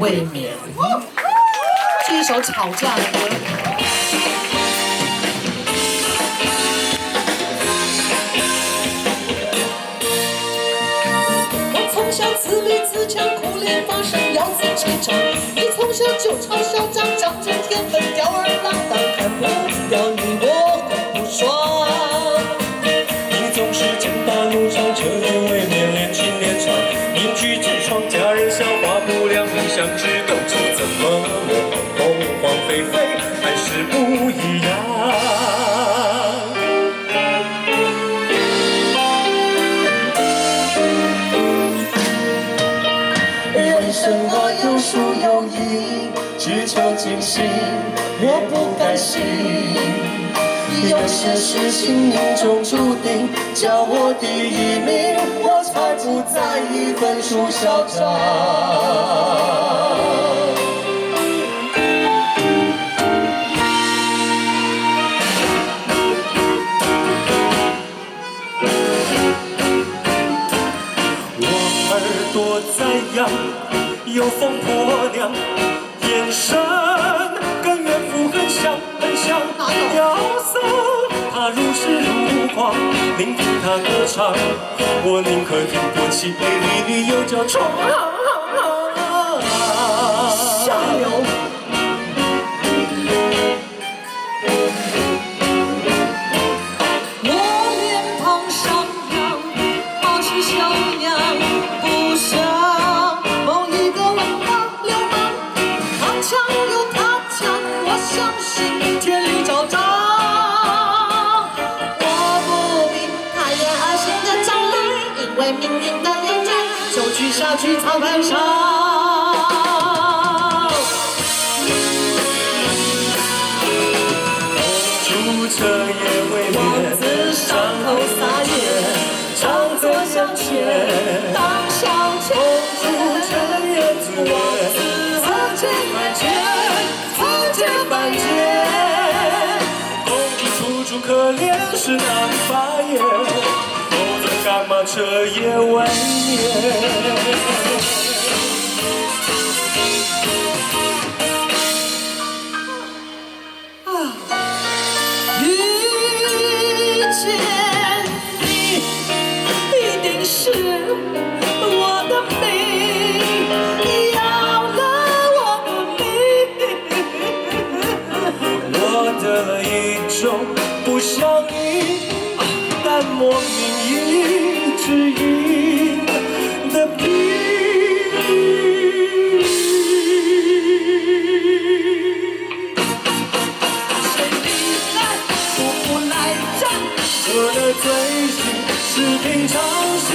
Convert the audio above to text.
卫冕，是一首吵架的歌。我从小自立自强，苦练发声，要自成长。你从小就超嚣张，长出天分，吊儿郎当，看不掉你我很不爽。你总是正大路上，车月未眠，练琴练唱，邻居直闯，家人笑话不良，互相指斗争，怎么模仿凤凰飞飞还是不一样？人生我有输有赢，只求进行，我不甘心。有些事情命中注定，叫我第一名，我才不在意分数嚣张。我耳朵在痒，有风婆娘，眼神跟岳父很像很像。调色他如诗如画，聆听他歌唱，我宁可听过凄美离女又叫床。下流。我脸庞上扬，傲气小娘，不像某一个文化流氓。他强有他强，我相信天理昭彰。我不必太原恶心的将来，因为命运的扭转，就去下去操盘上。彻夜未眠，上头撒野，长则向前，当向前。彻夜不眠，曾经万劫，曾经万劫。公主楚楚可怜是哪里发言？否则干嘛彻夜未眠？遇见你，一定是我的命，要了我的命。我得了一种不相应，但莫名一直赢的病。我的罪行是平常心。